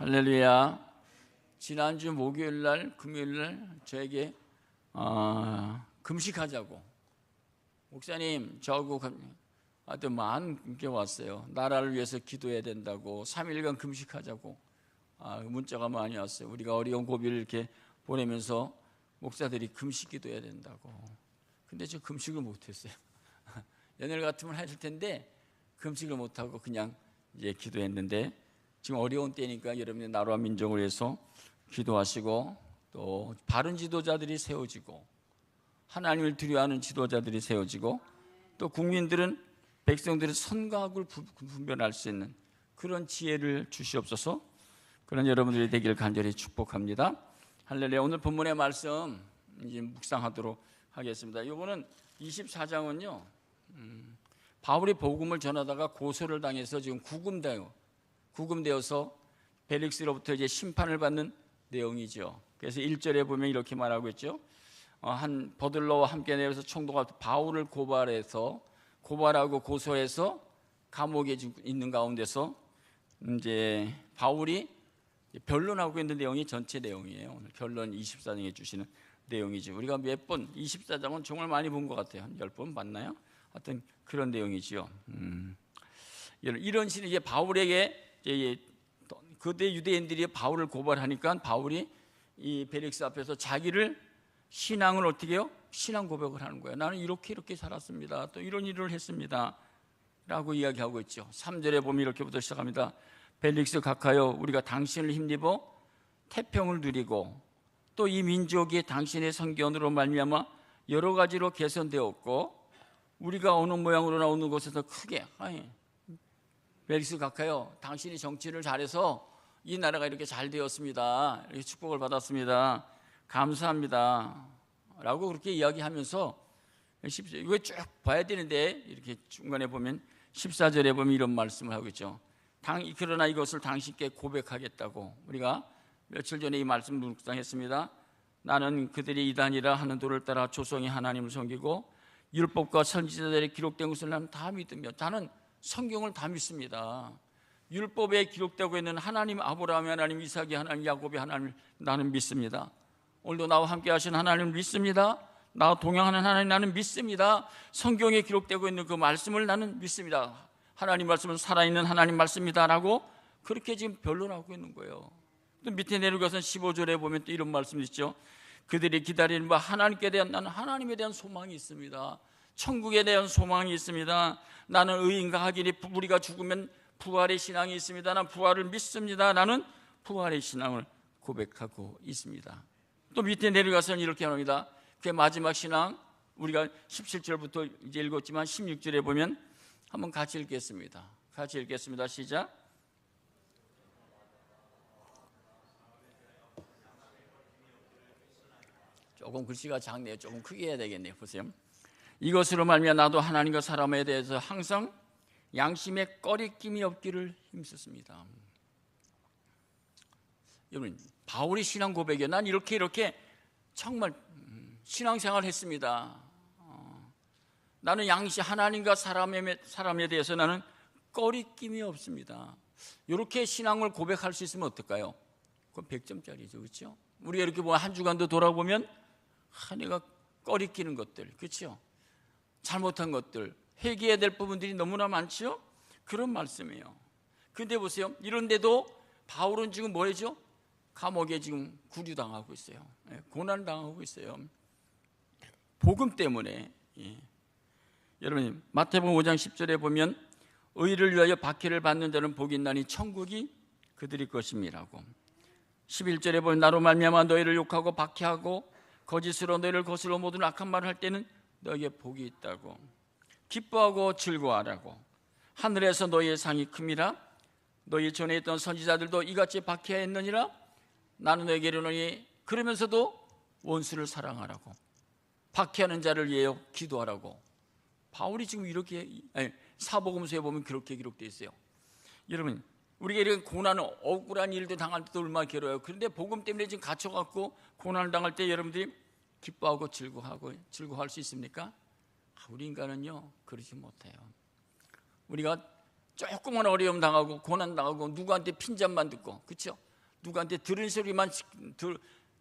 할렐루야. 지난주 목요일날 금요일날 저에게 금식하자고 목사님 저하고 하여튼 많은 게 왔어요. 나라를 위해서 기도해야 된다고 3일간 금식하자고 문자가 많이 왔어요. 우리가 어려운 고비를 이렇게 보내면서 목사들이 금식 기도해야 된다고. 근데 저 금식을 못했어요. 옛날 같으면 했을 텐데 금식을 못하고 그냥 이제 기도했는데, 지금 어려운 때니까 여러분의 나라와 민족을 위해서 기도하시고, 또 바른 지도자들이 세워지고 하나님을 두려워하는 지도자들이 세워지고, 또 국민들은 백성들의 선과 악을 분별할 수 있는 그런 지혜를 주시옵소서. 그런 여러분들이 되길 간절히 축복합니다. 할렐루야. 오늘 본문의 말씀 이제 묵상하도록 하겠습니다. 이거는 24장은요 바울이 복음을 전하다가 고소를 당해서 지금 구금되어서 벨릭스로부터 이제 심판을 받는 내용이죠. 그래서 1절에 보면 이렇게 말하고 있죠. 한 버들러와 함께 내려서 총독과 바울을 고발하고 고소해서 감옥에 있는 가운데서 이제 바울이 변론하고 있는 내용이 전체 내용이에요. 오늘 변론 24장에 주시는 내용이죠. 우리가 몇 번 24장은 정말 많이 본 것 같아요. 한 10번 봤나요? 하여튼 그런 내용이지요. 이런 식으로 이제 바울에게 그때 유대인들이 바울을 고발하니까 바울이 이 벨릭스 앞에서 자기를 신앙을 어떻게 해요? 신앙 고백을 하는 거예요. 나는 이렇게 살았습니다. 또 이런 일을 했습니다. 라고 이야기하고 있죠. 3절에 보면 이렇게부터 시작합니다. 벨릭스 각하여, 우리가 당신을 힘입어 태평을 누리고 또 이 민족이 당신의 선견으로 말미암아 여러 가지로 개선되었고 우리가 어느 모양으로나 어느 곳에서 크게 벨릭스 각하여, 당신이 정치를 잘해서 이 나라가 이렇게 잘 되었습니다. 이렇게 축복을 받았습니다. 감사합니다. 라고 그렇게 이야기하면서 이거 쭉 봐야 되는데 이렇게 중간에 보면 14절에 보면 이런 말씀을 하고 있죠. 그러나 이것을 당신께 고백하겠다고. 우리가 며칠 전에 이 말씀을 묵상했습니다. 나는 그들이 이단이라 하는 도를 따라 조성이 하나님을 섬기고 율법과 선지자들에 기록된 것을 나는 다 믿으며, 나는 성경을 다 믿습니다. 율법에 기록되고 있는 하나님, 아브라함의 하나님, 이삭의 하나님, 야곱의 하나님을 나는 믿습니다. 오늘도 나와 함께 하신 하나님을 믿습니다. 나와 동행하는 하나님 나는 믿습니다. 성경에 기록되고 있는 그 말씀을 나는 믿습니다. 하나님 말씀은 살아있는 하나님 말씀입니다. 라고 그렇게 지금 변론하고 있는 거예요. 또 밑에 내려가서 15절에 보면 또 이런 말씀이 있죠. 그들이 기다리는 바 하나님께 대한, 나는 하나님에 대한 소망이 있습니다. 천국에 대한 소망이 있습니다. 나는 의인과 악인이 우리가 죽으면 부활의 신앙이 있습니다. 나는 부활을 믿습니다. 나는 부활의 신앙을 고백하고 있습니다. 또 밑에 내려가서는 이렇게 합니다. 그 마지막 신앙, 우리가 17절부터 이제 읽었지만 16절에 보면 한번 같이 읽겠습니다. 같이 읽겠습니다. 시작. 조금 글씨가 작네요. 조금 크게 해야 되겠네요. 보세요. 이것으로 말미암아 나도 하나님과 사람에 대해서 항상 양심에 꺼리낌이 없기를 힘썼습니다. 여러분, 바울이 신앙 고백이에요. 난 이렇게 정말 신앙생활을 했습니다. 나는 하나님과 사람에 대해서 나는 꺼리낌이 없습니다. 이렇게 신앙을 고백할 수 있으면 어떨까요? 그건 100점짜리죠. 그렇죠? 우리가 이렇게 한 주간도 돌아보면 내가 꺼리끼는 것들, 그렇죠? 잘못한 것들, 회개해야 될 부분들이 너무나 많죠? 그런 말씀이에요. 근데 보세요. 이런데도 바울은 지금 뭐죠? 감옥에 지금 구류당하고 있어요. 고난당하고 있어요. 복음 때문에. 여러분, 마태복음 5장 10절에 보면 의를 위하여 박해를 받는 자는 복이 있나니 천국이 그들의 것임이라고. 11절에 보면 나로 말미암아 너희를 욕하고 박해하고 거짓으로 너희를 거슬러 모든 악한 말을 할 때는 너희에게 복이 있다고. 기뻐하고 즐거워하라고. 하늘에서 너희의 상이 큼이라. 너희 전에 있던 선지자들도 이같이 박해했느니라. 나는 너희에게 이르노니 그러면서도 원수를 사랑하라고. 박해하는 자를 위하여 기도하라고. 바울이 지금 이렇게 사복음서에 보면 그렇게 기록되어 있어요. 여러분, 우리가 이런 고난, 억울한 일도 당할 때도 얼마나 괴로워요. 그런데 복음 때문에 지금 갇혀갖고 고난을 당할 때 여러분들이 기뻐하고 즐거워할 수 있습니까? 우리 인간은요 그러지 못해요. 우리가 조금만 어려움 당하고 고난 당하고 누구한테 핀잔만 듣고, 그렇죠? 누구한테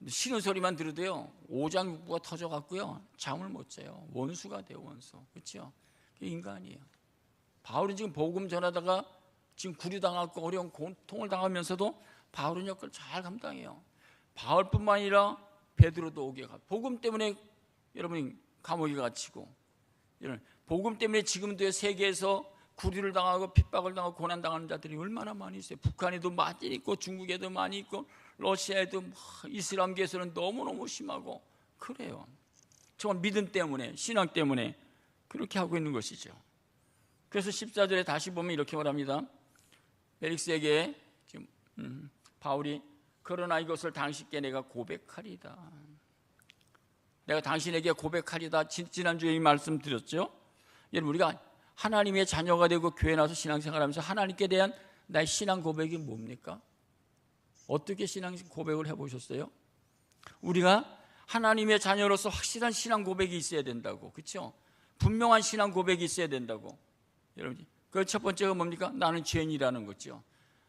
쉬는 소리만 들어도요 오장육부가 터져갖고요 잠을 못 자요. 원수가 돼요, 원수. 그렇죠? 인간이에요. 바울은 지금 복음 전하다가 지금 구류당하고 어려운 고통을 당하면서도 바울은 역할을 잘 감당해요. 바울뿐만 아니라 베드로도 오게 가. 복음 때문에 여러분이 감옥에 갇히고, 복음 때문에 지금도 세계에서 구류를 당하고 핍박을 당하고 고난당하는 자들이 얼마나 많이 있어요. 북한에도 많이 있고 중국에도 많이 있고 러시아에도 이슬람계에서는 너무너무 심하고 그래요. 정말 믿음 때문에, 신앙 때문에 그렇게 하고 있는 것이죠. 그래서 14절에 다시 보면 이렇게 말합니다. 벨릭스에게 지금 바울이 그러나 이것을 당신께 내가 고백하리다. 내가 당신에게 고백하리다. 지난주에 이 말씀 드렸죠. 여러분, 우리가 하나님의 자녀가 되고 교회 나와서 신앙생활하면서 하나님께 대한 나의 신앙 고백이 뭡니까? 어떻게 신앙 고백을 해보셨어요? 우리가 하나님의 자녀로서 확실한 신앙 고백이 있어야 된다고, 그렇죠? 분명한 신앙 고백이 있어야 된다고. 여러분, 그 첫 번째가 뭡니까? 나는 죄인이라는 거죠.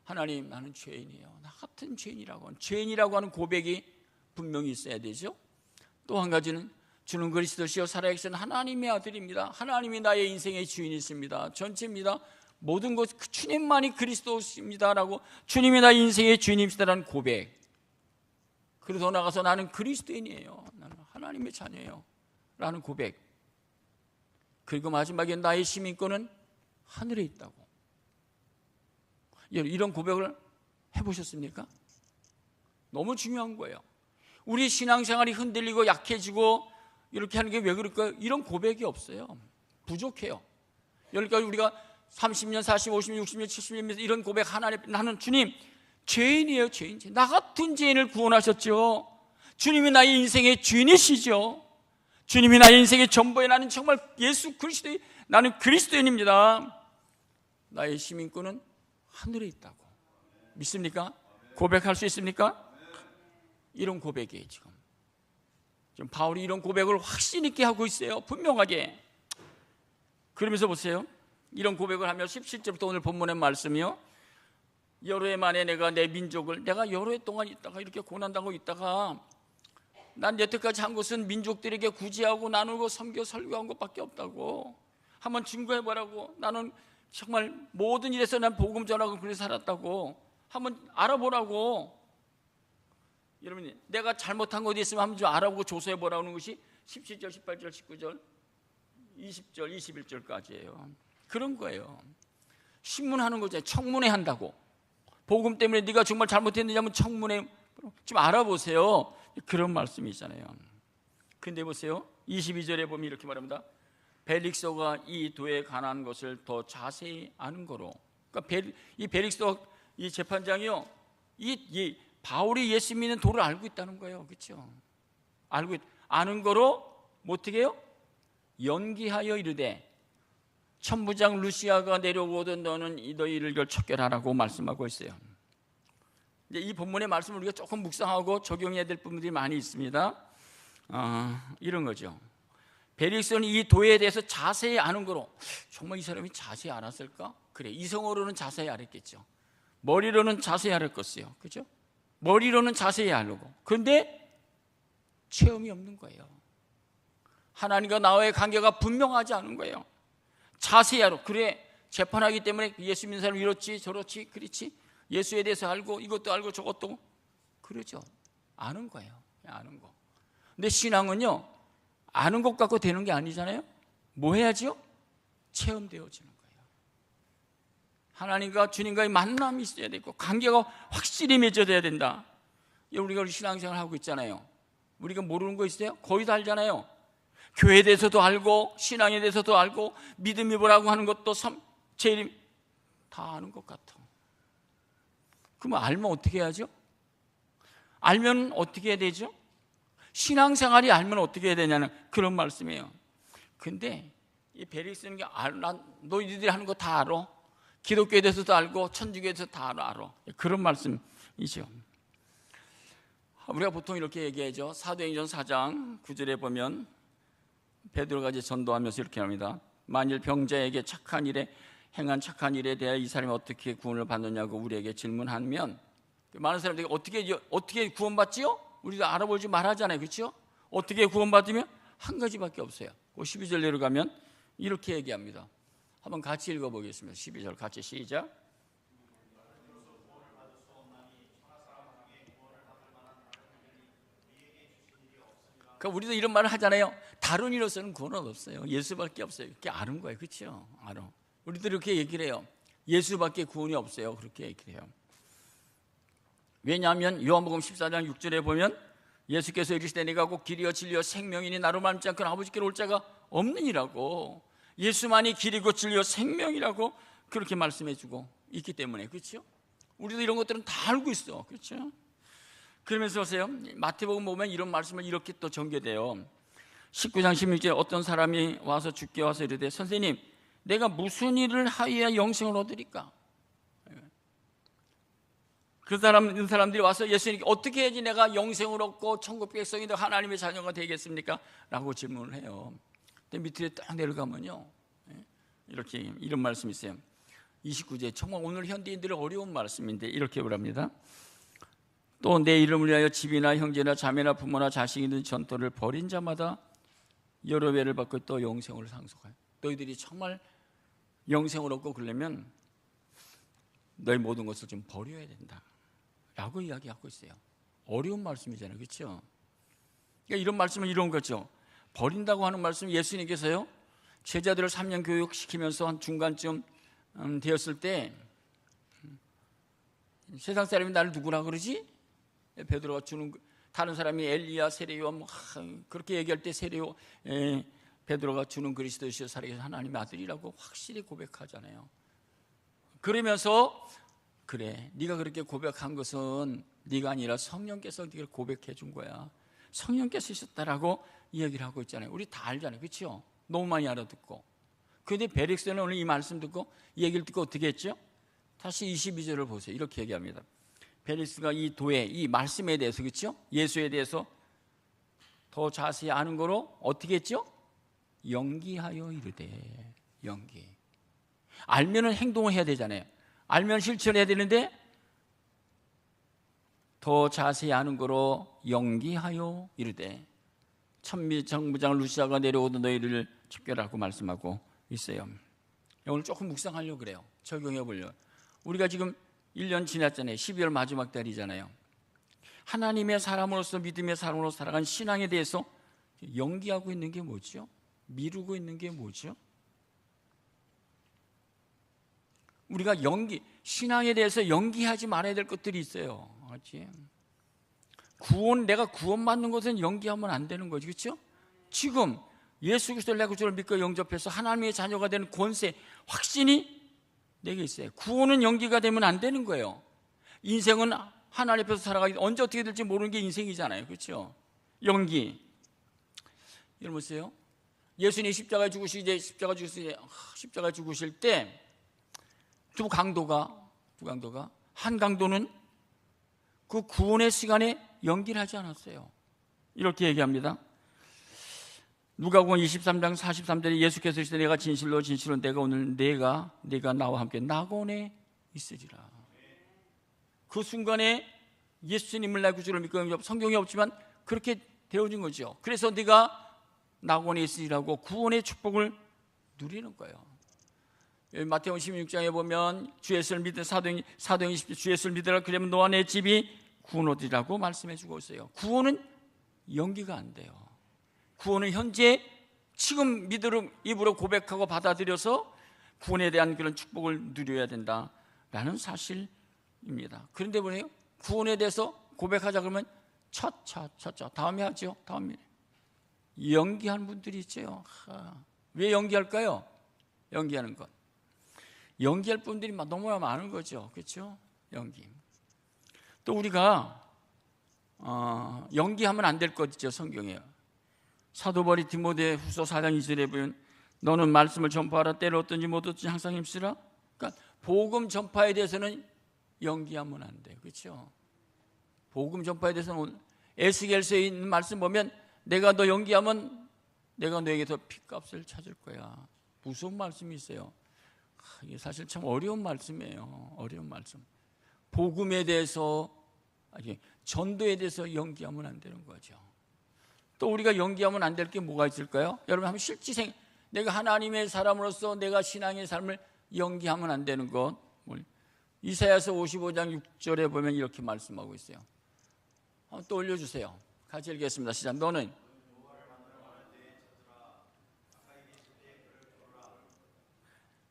하나님, 나는 죄인이에요. 나 같은 죄인이라고 하는 고백이 분명히 있어야 되죠. 또 한 가지는 주는 그리스도시요 살아계신 하나님의 아들입니다. 하나님이 나의 인생의 주인이십니다. 전체입니다. 모든 것 주님만이 그리스도십니다라고, 주님이 나의 인생의 주인이시다라는 고백. 그리고 더 나가서 나는 그리스도인이에요. 나는 하나님의 자녀예요 라는 고백. 그리고 마지막에 나의 시민권은 하늘에 있다고. 이런 고백을 해보셨습니까? 너무 중요한 거예요. 우리 신앙생활이 흔들리고 약해지고 이렇게 하는 게 왜 그럴까요? 이런 고백이 없어요. 부족해요. 그러니까 우리가 30년, 40, 50년, 60년, 70년 이런 고백 하나님, 나는 주님 죄인이에요. 죄인. 나 같은 죄인을 구원하셨죠. 주님이 나의 인생의 주인이시죠. 주님이 나의 인생의 전부에 나는 정말 예수 그리스도의, 나는 그리스도인입니다. 나의 시민권은 하늘에 있다고. 믿습니까? 고백할 수 있습니까? 이런 고백이에요. 지금 바울이 이런 고백을 확신 있게 하고 있어요. 분명하게. 그러면서 보세요. 이런 고백을 하며 17절부터 오늘 본문의 말씀이요, 여러 해 만에 내가 내 민족을, 내가 여러 해 동안 있다가 이렇게 고난당하고 있다가 난 여태까지 한 것은 민족들에게 구제하고 나누고 섬겨 설교한 것밖에 없다고. 한번 증거해보라고. 나는 정말 모든 일에서 난 복음 전하고 그래서 살았다고. 한번 알아보라고. 여러분, 내가 잘못한 것 있으면 한번 좀 알아보고 조사해보라는 것이 17절, 18절, 19절, 20절, 21절까지예요. 그런 거예요. 신문하는 거잖아요. 청문회 한다고. 복음 때문에 네가 정말 잘못했는지 한번 청문회 좀 알아보세요. 그런 말씀이잖아요. 근데 보세요. 22절에 보면 이렇게 말합니다. 벨릭서가 이 도에 관한 것을 더 자세히 아는 거로. 그러니까 이 벨릭서 이 재판장이요, 이 바울이 예수 믿는 도를 알고 있다는 거예요. 그렇죠? 아는 거로 어떻게 해요? 연기하여 이르되 천부장 루시아가 내려오거든 너는 너희를 척결하라고 말씀하고 있어요. 이제 이 본문의 말씀을 우리가 조금 묵상하고 적용해야 될 부분들이 많이 있습니다. 이런 거죠. 벨릭서는 이 도에 대해서 자세히 아는 거로. 정말 이 사람이 자세히 알았을까? 그래, 이성으로는 자세히 알았겠죠. 머리로는 자세히 알았겠어요. 그죠? 머리로는 자세히 알고. 그런데 체험이 없는 거예요. 하나님과 나와의 관계가 분명하지 않은 거예요. 자세히 알고. 그래, 재판하기 때문에 예수 믿는 사람 이렇지 저렇지 그렇지, 예수에 대해서 알고 이것도 알고 저것도, 그러죠. 아는 거예요. 아는 거. 근데 신앙은요, 아는 것 갖고 되는 게 아니잖아요. 뭐 해야지요? 체험되어지는 거예요. 하나님과 주님과의 만남이 있어야 되고 관계가 확실히 맺어져야 된다. 우리가 신앙생활 하고 있잖아요. 우리가 모르는 거 있어요? 거의 다 알잖아요. 교회에 대해서도 알고 신앙에 대해서도 알고 믿음이 뭐라고 하는 것도 제일 다 아는 것 같아. 그러면 알면 어떻게 해야죠? 알면 어떻게 해야 되죠? 신앙생활이 알면 어떻게 해야 되냐는 그런 말씀이에요. 근데 이 벨릭스는 게 너희들이 하는 거 다 알아. 기독교에 대해서도 알고 천주교에 대해서 다 알아. 그런 말씀이죠. 우리가 보통 이렇게 얘기하죠. 사도행전 4장 9절에 보면 베드로가 이제 전도하면서 이렇게 합니다. 만일 병자에게 행한 착한 일에 대해 이 사람이 어떻게 구원을 받느냐고 우리에게 질문하면 많은 사람들이 어떻게 구원받지요? 우리도 알아보지 말하잖아요, 그렇죠? 어떻게 구원받으면 한 가지밖에 없어요. 그 12절 내려가면 이렇게 얘기합니다. 한번 같이 읽어보겠습니다. 12절 같이 시작. 그러니까 우리도 이런 말을 하잖아요. 다른 이로서는 구원은 없어요. 예수밖에 없어요. 그렇게 아는 거예요, 그렇죠? 알아. 우리도 이렇게 얘기를 해요. 예수밖에 구원이 없어요. 그렇게 얘기를 해요. 왜냐하면 요한복음 14장 6절에 보면 예수께서 이르시되 내가 곧 길이요 진리요 생명이니 나로 말미암지 않고는 아버지께로 올 자가 없느니라고. 예수만이 길이고 진리요 생명이라고 그렇게 말씀해주고 있기 때문에, 그렇죠? 우리도 이런 것들은 다 알고 있어, 그렇죠? 그러면서 보세요. 마태복음 보면 이런 말씀을 이렇게 또 전개돼요. 19장 16절에 어떤 사람이 와서 주께 와서 이르되 선생님 내가 무슨 일을 하여야 영생을 얻으리까? 그 사람들이 와서 예수님께 어떻게 해야지 내가 영생을 얻고 천국 백성이 되어 하나님의 자녀가 되겠습니까? 라고 질문을 해요. 근데 밑에 딱 내려가면요, 이렇게 이런 말씀이 있어요. 29절 정말 오늘 현대인들의 어려운 말씀인데 이렇게 말합니다. 또 내 이름을 위하여 집이나 형제나 자매나 부모나 자식이든 전토를 벌인 자마다 여러 배를 받고 또 영생을 상속하여. 너희들이 정말 영생을 얻고 그러려면 너희 모든 것을 좀 버려야 된다 라고 이야기하고 있어요. 어려운 말씀이잖아요, 그렇죠? 그러니까 이런 말씀은 이런 거죠. 버린다고 하는 말씀은 예수님께서요 제자들을 3년 교육시키면서 한 중간쯤 되었을 때 세상 사람이 나를 누구라 그러지? 베드로가 주는, 다른 사람이 엘리야 세례요 뭐 그렇게 얘기할 때 세례요 베드로가 주는 그리스도시여 살아계신 하나님의 아들이라고 확실히 고백하잖아요. 그러면서 그래 네가 그렇게 고백한 것은 네가 아니라 성령께서 네가 고백해 준 거야. 성령께서 있었다라고 이야기를 하고 있잖아요. 우리 다 알잖아요, 그렇죠? 너무 많이 알아듣고. 그런데 베릭스는 오늘 이 말씀 듣고 이 얘기를 듣고 어떻게 했죠? 다시 22절을 보세요. 이렇게 얘기합니다. 베릭스가 이 도에 이 말씀에 대해서, 그렇죠? 예수에 대해서 더 자세히 아는 거로 어떻게 했죠? 연기하여 이르되. 연기. 알면은 행동을 해야 되잖아요. 알면 실천을 해야 되는데 더 자세히 아는 거로 연기하여 이르되 천미정부장 루시아가 내려오던 너희를 집결하고 말씀하고 있어요. 오늘 조금 묵상하려고 그래요. 적용해 보려고. 우리가 지금 1년 지났잖아요. 12월 마지막 달이잖아요. 하나님의 사람으로서 믿음의 사람으로 살아간 신앙에 대해서 연기하고 있는 게 뭐죠? 미루고 있는 게 뭐죠? 우리가 신앙에 대해서 연기하지 말아야 될 것들이 있어요. 그렇지? 내가 구원받는 것은 연기하면 안 되는 거지, 그렇죠? 지금 예수 그리스도를 내 구주를 믿고 영접해서 하나님의 자녀가 되는 권세, 확신이 내게 있어요. 구원은 연기가 되면 안 되는 거예요. 인생은 하나님 앞에서 살아가기 언제 어떻게 될지 모르는 게 인생이잖아요, 그렇죠? 연기. 여러분 보세요. 예수님이 십자가에 죽으실 때 두 강도가 한 강도는 그 구원의 시간에 연기를 하지 않았어요. 이렇게 얘기합니다. 누가복음 23장 43절에 예수께서 이르시되 내가 진실로 내가 오늘 네가 나와 함께 낙원에 있으리라. 그 순간에 예수님을 내 구주로 믿고 성경이 없지만 그렇게 되어진 거죠. 그래서 네가 낙원에 있으리라고 구원의 축복을 누리는 거예요. 마태복음 16장에 보면 주 예수를 믿는 사도행 20절 주 예수를 믿으라 그러면 너와 내 집이 구원 얻으리라고 말씀해 주고 있어요. 구원은 연기가 안 돼요. 구원은 현재 지금 입으로 고백하고 받아들여서 구원에 대한 그런 축복을 누려야 된다라는 사실입니다. 그런데 뭐예요? 구원에 대해서 고백하자 그러면 다음에 하죠. 다음에 연기하는 분들이 있죠. 왜 연기할까요? 연기하는 것. 연기할 분들이 너무나 많은 거죠. 그렇죠? 연기. 또 우리가 연기하면 안 될 것 있죠. 성경에 사도 바울이 디모데후서 4장 2절에 보면 너는 말씀을 전파하라. 때를 얻든지 못 얻든지 항상 힘쓰라. 그러니까 복음 전파에 대해서는 연기하면 안 돼요. 그렇죠? 복음 전파에 대해서는 에스겔서에 있는 말씀 보면 내가 너 연기하면 내가 너에게서 핏값을 찾을 거야. 무서운 말씀이 있어요. 이게 사실 참 어려운 말씀이에요. 어려운 말씀. 복음에 대해서 전도에 대해서 연기하면 안 되는 거죠. 또 우리가 연기하면 안 될 게 뭐가 있을까요? 여러분 한번 실제 내가 하나님의 사람으로서 내가 신앙의 삶을 연기하면 안 되는 것, 이사야서 55장 6절에 보면 이렇게 말씀하고 있어요. 한번 또 올려주세요. 같이 읽겠습니다. 시작. 너는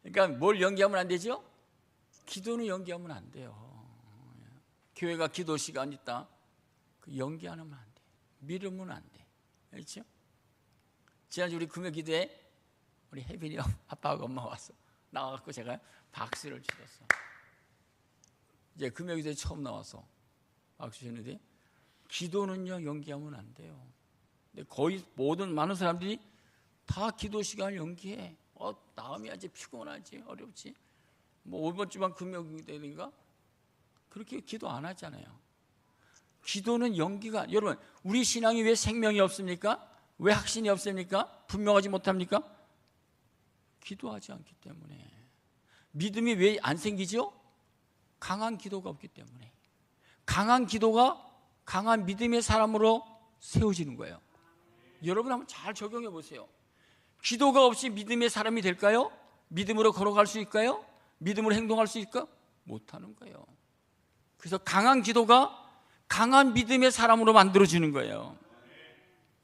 그러니까 뭘 연기하면 안 되죠? 기도는 연기하면 안 돼요. 교회가 기도 시간 있다, 그 연기하면 안 돼. 미루면 안 돼. 그렇죠? 지난주 우리 금요 기도에 우리 혜빈이 형 아빠하고 엄마 와서 나와갖고 제가 박수를 치렀어. 이제 금요 기도에 처음 나와서 박수 치는데, 기도는요 연기하면 안 돼요. 근데 거의 모든 많은 사람들이 다 기도 시간을 연기해. 다음이 아주 피곤하지, 어렵지. 뭐 5번 주만 금요 기도인가 그렇게 기도 안 하잖아요. 기도는 연기가, 여러분 우리 신앙이 왜 생명이 없습니까? 왜 확신이 없습니까? 분명하지 못합니까? 기도하지 않기 때문에. 믿음이 왜 안 생기죠? 강한 기도가 없기 때문에. 강한 기도가 강한 믿음의 사람으로 세워지는 거예요. 여러분 한번 잘 적용해 보세요. 기도가 없이 믿음의 사람이 될까요? 믿음으로 걸어갈 수 있을까요? 믿음으로 행동할 수 있을까? 못하는 거예요. 그래서 강한 기도가 강한 믿음의 사람으로 만들어지는 거예요.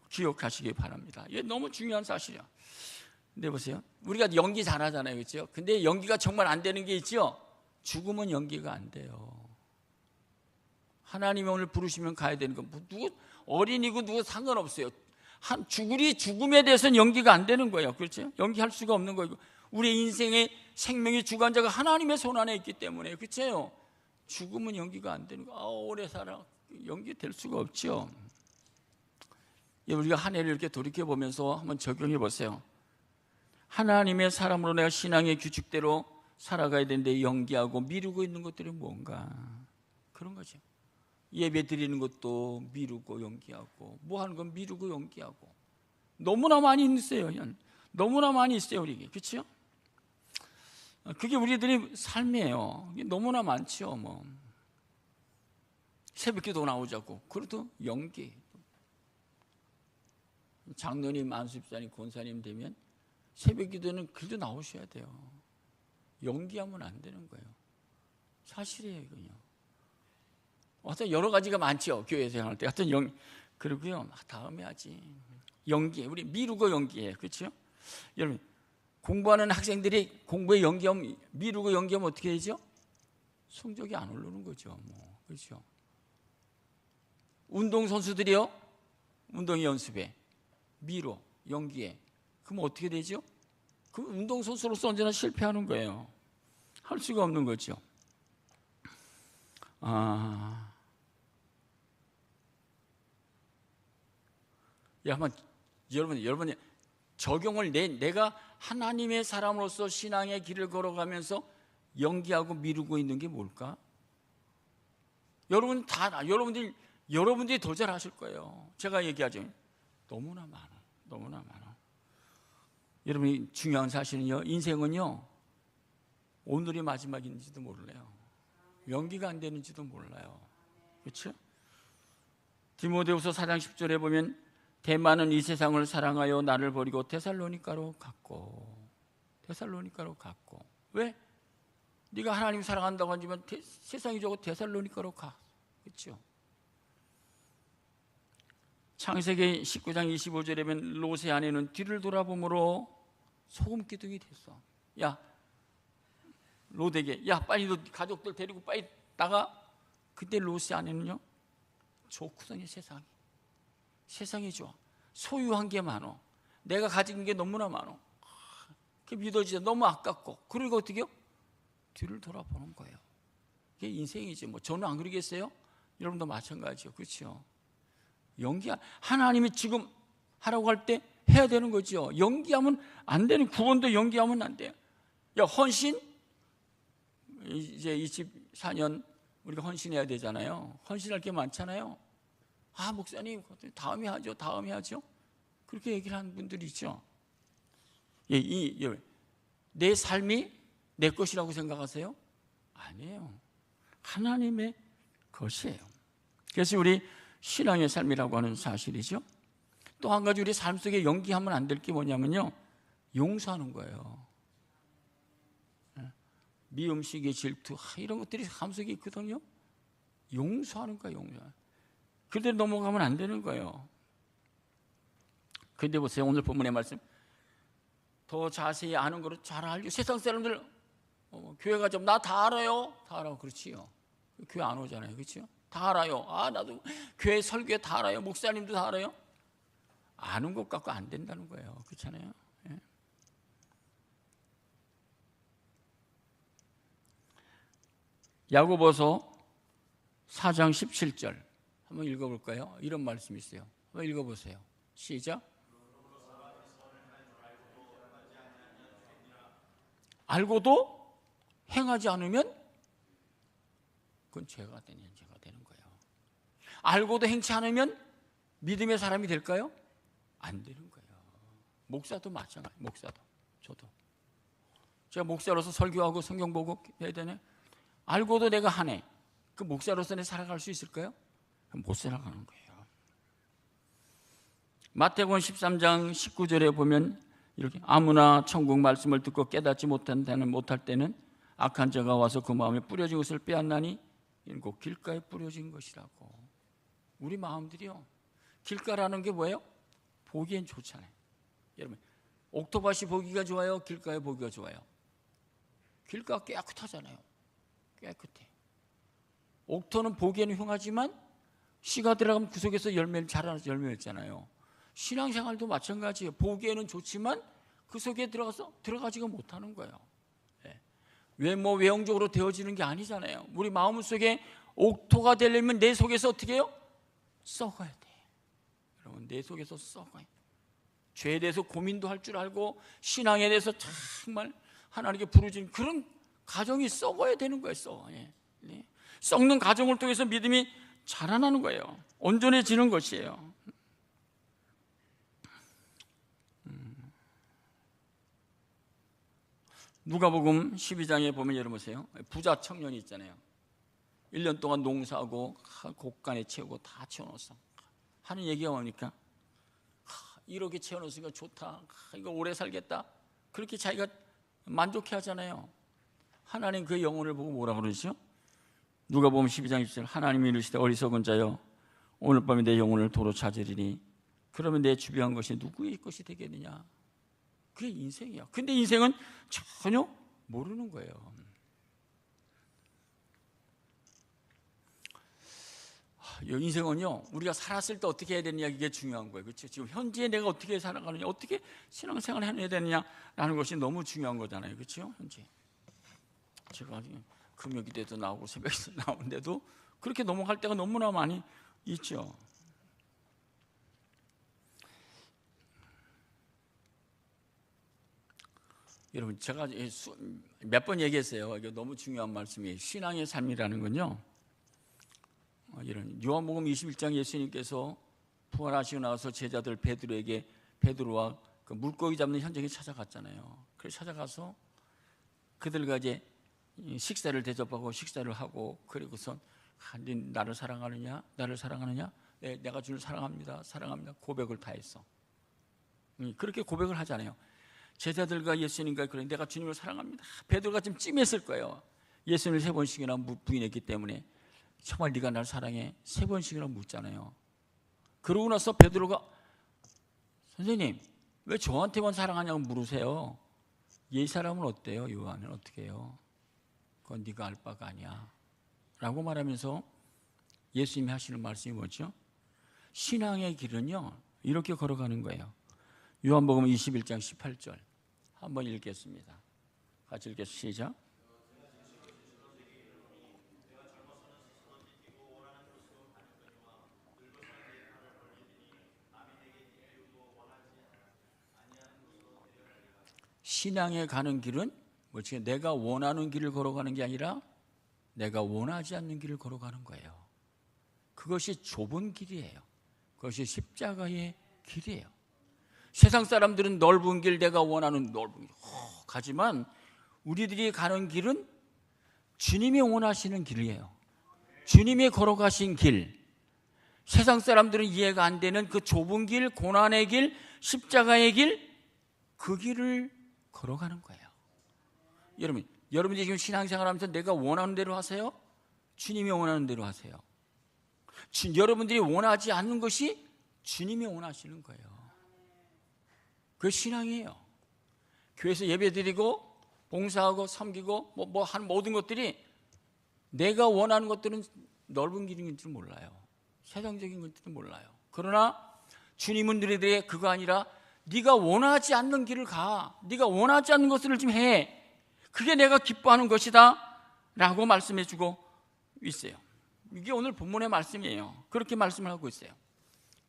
기억하시기 바랍니다. 이게 너무 중요한 사실이야. 근데 보세요, 우리가 연기 잘하잖아요, 그렇죠? 근데 연기가 정말 안 되는 게 있죠. 죽으면 연기가 안 돼요. 하나님이 오늘 부르시면 가야 되는 건 누구 어린이고 누구 상관없어요. 죽음에 대해서는 연기가 안 되는 거예요. 그렇죠? 연기할 수가 없는 거예요. 우리 인생의 생명의 주관자가 하나님의 손 안에 있기 때문에. 그렇죠? 죽으면 연기가 안 되는 거예요. 오래 살아. 연기될 수가 없죠. 우리가 한 해를 이렇게 돌이켜보면서 한번 적용해 보세요. 하나님의 사람으로 내가 신앙의 규칙대로 살아가야 되는데 연기하고 미루고 있는 것들이 뭔가, 그런 거죠. 예배 드리는 것도 미루고 연기하고, 뭐 하는 건 미루고 연기하고, 너무나 많이 있어요. 너무나 많이 있어요, 우리에게. 그렇죠? 그게 우리들의 삶이에요. 너무나 많죠. 뭐 새벽기도 나오자고, 그래도 연기. 장로님, 안수집사님, 권사님 되면 새벽기도는 그래도 나오셔야 돼요. 연기하면 안 되는 거예요. 사실이에요, 이거요. 어떤 여러 가지가 많죠, 교회 생활할 때. 하여튼 그리고요, 다음에 하지. 연기, 우리 미루고 연기해, 그렇죠? 여러분, 공부하는 학생들이 공부에 연기하면, 미루고 연기하면 어떻게 되죠? 성적이 안 오르는 거죠, 뭐. 그렇죠? 운동 선수들이요, 운동 연습에 미뤄, 연기해. 그럼 어떻게 되죠? 그 운동 선수로서 언제나 실패하는 거예요. 할 수가 없는 거죠. 한번 여러분 적용을 내가 하나님의 사람으로서 신앙의 길을 걸어가면서 연기하고 미루고 있는 게 뭘까? 여러분들이 더 잘 아실 거예요. 제가 얘기하죠. 너무나 많아. 여러분이 중요한 사실은요, 인생은요, 오늘이 마지막인지도 몰라요. 연기가 안 되는지도 몰라요. 그렇죠? 디모데후서 4장 10절에 보면, 대만은 이 세상을 사랑하여 나를 버리고 데살로니가로 갔고. 왜? 네가 하나님 사랑한다고 하지만 세상이 저거 데살로니가로 가. 그렇죠? 창세기 19장 25절에 보면 롯의 아내는 뒤를 돌아보므로 소금 기둥이 됐어. 야, 롯에게, 야 빨리 너 가족들 데리고 빨리 나가. 그때 롯의 아내는요, 좋거든요. 세상이 좋아. 소유한 게 많어. 내가 가진 게 너무나 많어. 그게 믿어지죠. 너무 아깝고. 그리고 어떻게 해요? 뒤를 돌아보는 거예요. 이게 인생이지. 뭐 저는 안 그러겠어요? 여러분도 마찬가지죠. 그렇죠? 하나님이 지금 하라고 할 때 해야 되는 거죠. 연기하면 안 되는, 구원도 연기하면 안 돼요. 야, 헌신? 이제 24년 우리가 헌신해야 되잖아요. 헌신할 게 많잖아요. 목사님, 다음에 하죠. 그렇게 얘기를 하는 분들이 있죠. 내 삶이 내 것이라고 생각하세요? 아니에요. 하나님의 것이에요. 그래서 우리 신앙의 삶이라고 하는 사실이죠. 또 한 가지 우리 삶 속에 연기하면 안 될 게 뭐냐면요, 용서하는 거예요. 미움, 시기, 질투 이런 것들이 삶 속에 있거든요. 용서하는 거예요. 용서. 그대로 넘어가면 안 되는 거예요. 근데 보세요, 오늘 본문의 말씀 더 자세히 아는 거로 잘 알죠. 세상 사람들 교회 가자면 나 다 알아요. 다 알아요. 그렇지요. 교회 안 오잖아요. 그렇죠? 다 알아요. 나도 교회 설교에 다 알아요. 목사님도 다 알아요. 아는 것 갖고 안 된다는 거예요. 그렇잖아요. 예. 야고보서 4장 17절 한번 읽어볼까요? 이런 말씀이 있어요. 한번 읽어보세요. 시작. 알고도 행하지 않으면 그건 죄가 되는 거예요. 알고도 행치 않으면 믿음의 사람이 될까요? 안 되는 거예요. 목사도 마찬가지. 목사도 저도 제가 목사로서 설교하고 성경 보고 해야 되네. 알고도 내가 하네. 그 목사로서 내 살아갈 수 있을까요? 못 살아가는 거예요. 마태복음 13장 19절에 보면 이렇게 아무나 천국 말씀을 듣고 깨닫지 못할 때는 악한 자가 와서 그 마음에 뿌려진 것을 빼앗나니 이는 곧 길가에 뿌려진 것이라고. 우리 마음들이요, 길가라는 게 뭐예요? 보기엔 좋잖아요. 여러분, 옥토밭이 보기가 좋아요? 길가에 보기가 좋아요? 길가 깨끗하잖아요. 깨끗해. 옥토는 보기에는 흉하지만 씨가 들어가면 그 속에서 열매를 자라나서 열매 맺잖아요. 신앙생활도 마찬가지예요. 보기에는 좋지만 그 속에 들어가지가 못하는 거예요. 외형적으로 되어지는 게 아니잖아요. 우리 마음 속에 옥토가 되려면 내 속에서 어떻게 해요? 썩어야 돼. 여러분, 내 속에서 썩어요. 죄에 대해서 고민도 할 줄 알고 신앙에 대해서 정말 하나님께 부르짖는 그런 가정이 썩어야 되는 거예요. 썩는 가정을 통해서 믿음이 자라나는 거예요. 온전해지는 것이에요. 누가복음 12장에 보면 여러분 보세요. 부자 청년이 있잖아요. 1년 동안 농사하고 곡간에 채우고 다 채워놓았어. 하는 얘기가 뭡니까? 이렇게 채워놓으니까 좋다. 이거 오래 살겠다. 그렇게 자기가 만족해 하잖아요. 하나님 그 영혼을 보고 뭐라 그러시죠? 누가복음 12장 1절 하나님이 이르시되 어리석은 자여 오늘 밤에 내 영혼을 도로 찾으리니 그러면 내 주변 것이 누구의 것이 되겠느냐. 그게 인생이야. 근데 인생은 전혀 모르는 거예요. 인생은요, 우리가 살았을 때 어떻게 해야 되느냐, 이게 중요한 거예요. 그렇죠? 지금 현재에 내가 어떻게 살아가느냐, 어떻게 신앙생활을 해야 되느냐라는 것이 너무 중요한 거잖아요. 그렇죠? 현재 제가 금요기도에도 나오고 새벽에도 나오는데도 그렇게 넘어갈 때가 너무나 많이 있죠. 여러분, 제가 몇 번 얘기했어요. 이게 너무 중요한 말씀이에요. 신앙의 삶이라는 건요, 이런 요한복음 21장 예수님께서 부활하시고 나서 제자들 베드로와 그 물고기 잡는 현장에 찾아갔잖아요. 그래서 찾아가서 그들과 이제 식사를 대접하고 식사를 하고, 그리고선 네 나를 사랑하느냐? 네, 내가 주를 사랑합니다. 고백을 다 했어. 그렇게 고백을 하잖아요. 제자들과 예수님과 그래, 내가 주님을 사랑합니다. 베드로가 좀 찜했을 거예요. 예수님을 3번씩이나 부인했기 때문에 정말 네가 날 사랑해? 3번씩이나 묻잖아요. 그러고 나서 베드로가 선생님 왜 저한테만 사랑하냐고 물으세요. 이 사람은 어때요? 요한은 어떻게 해요? 그건 네가 알 바가 아니야 라고 말하면서 예수님이 하시는 말씀이 뭐죠? 신앙의 길은요 이렇게 걸어가는 거예요. 요한복음 21장 18절 한번 읽겠습니다. 같이 읽겠습니다. 시작. 신앙에 가는 길은 뭐지? 내가 원하는 길을 걸어가는 게 아니라 내가 원하지 않는 길을 걸어가는 거예요. 그것이 좁은 길이에요. 그것이 십자가의 길이에요. 세상 사람들은 넓은 길, 내가 원하는 넓은 길 가지만 우리들이 가는 길은 주님이 원하시는 길이에요. 주님이 걸어가신 길, 세상 사람들은 이해가 안 되는 그 좁은 길, 고난의 길, 십자가의 길, 그 길을 걸어가는 거예요. 여러분이 지금 신앙생활하면서 내가 원하는 대로 하세요? 주님이 원하는 대로 하세요? 여러분들이 원하지 않는 것이 주님이 원하시는 거예요. 그게 신앙이에요. 교회에서 예배드리고 봉사하고 섬기고 한 모든 것들이 내가 원하는 것들은 넓은 길인 줄 몰라요. 세상적인 것들은 몰라요. 그러나 주님은 너희들에게 그거 아니라 네가 원하지 않는 길을 가. 네가 원하지 않는 것을 좀 해. 그게 내가 기뻐하는 것이다 라고 말씀해 주고 있어요. 이게 오늘 본문의 말씀이에요. 그렇게 말씀을 하고 있어요.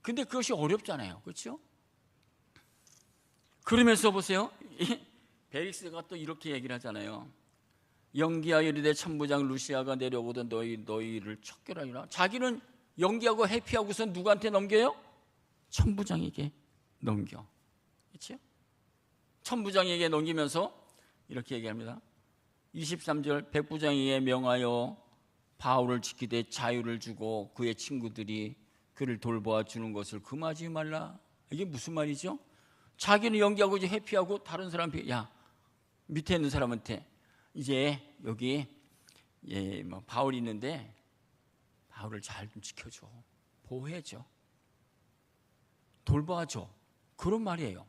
근데 그것이 어렵잖아요. 그렇죠? 그러면서 보세요. 베릭스가 또 이렇게 얘기를 하잖아요. 연기하여 이르되 천부장 루시아가 내려오던 너희를 척결하리라. 자기는 연기하고 회피하고서 누구한테 넘겨요? 천부장에게 넘겨. 그렇죠? 천부장에게 넘기면서 이렇게 얘기합니다. 23절 백부장에게 명하여 바울을 지키되 자유를 주고 그의 친구들이 그를 돌보아 주는 것을 금하지 말라. 이게 무슨 말이죠? 자기는 연기하고 이제 회피하고 다른 사람한테 야 밑에 있는 사람한테 이제 여기 바울이 있는데 바울을 잘 좀 지켜줘, 보호해줘, 돌봐줘, 그런 말이에요.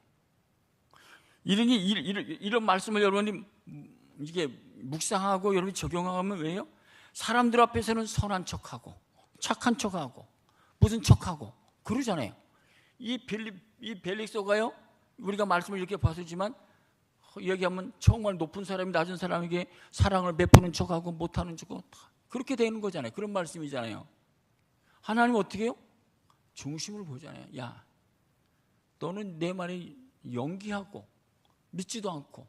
이런 말씀을 여러분이 이게 묵상하고 여러분이 적용하면 왜요? 사람들 앞에서는 선한 척하고 착한 척하고 무슨 척하고 그러잖아요. 이 벨릭소가요, 우리가 말씀을 이렇게 봐주지만 얘기하면 정말 높은 사람이 낮은 사람에게 사랑을 베푸는 척하고 못하는 척하고 그렇게 되는 거잖아요. 그런 말씀이잖아요. 하나님은 어떻게 해요? 중심을 보잖아요. 야, 너는 내 말에 연기하고 믿지도 않고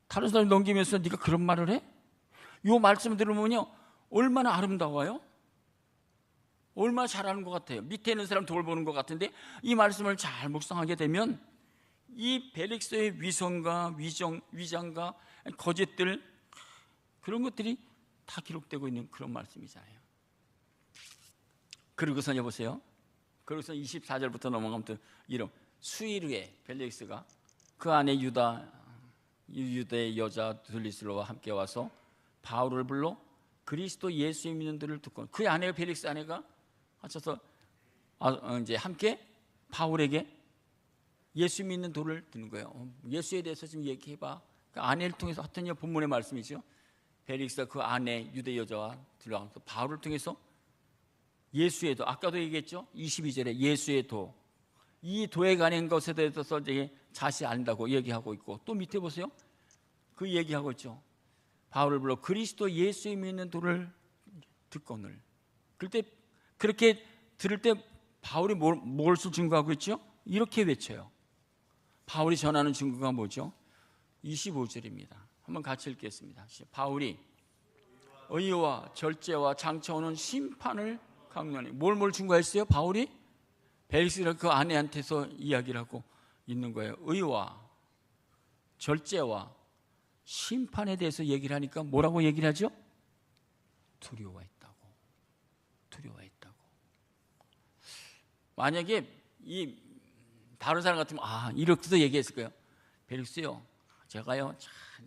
다른 사람 넘기면서 네가 그런 말을 해? 이 말씀 들으면요 얼마나 아름다워요? 얼마나 잘하는 것 같아요. 밑에 있는 사람 돌보는 것 같은데 이 말씀을 잘 묵상하게 되면 이 벨릭스의 위선과 위장과 거짓들 그런 것들이 다 기록되고 있는 그런 말씀이잖아요. 그리고서 보세요. 그리고서 24절부터 넘어가면 또 이런 수이르의 벨릭스가 그 안에 유대의 여자 들리슬로와 함께 와서 바울을 불러 그리스도 예수의 믿는 들을 듣고 그 아내가 벨릭스 아내가 하셔서 이제 함께 바울에게 예수 믿는 도를 듣는 거예요. 예수에 대해서 좀 얘기해봐. 그 아내를 통해서 하여튼 본문의 말씀이죠. 벨릭스가 그 아내 유대 여자와 들어가서 바울을 통해서 예수의 도, 아까도 얘기했죠. 22절에 예수의 도, 이 도에 관한 것에 대해서 이제 자세히 안다고 얘기하고 있고 또 밑에 보세요. 그 얘기하고 있죠. 바울을 불러 그리스도 예수의 믿는 도를 듣거늘. 그때 그렇게 들을 때 바울이 무엇을 증거하고 있죠? 이렇게 외쳐요. 바울이 전하는 증거가 뭐죠? 25절입니다. 한번 같이 읽겠습니다. 바울이 의와 절제와 장차오는 심판을 강론해. 뭘 증거했어요? 바울이 벨릭스가 그 아내한테서 이야기를 하고 있는 거예요. 의와 절제와 심판에 대해서 얘기를 하니까 뭐라고 얘기를 하죠? 두려워했다고. 만약에 이 다른 사람 같으면 이렇게도 얘기했을 거예요. 벨릭스요, 제가요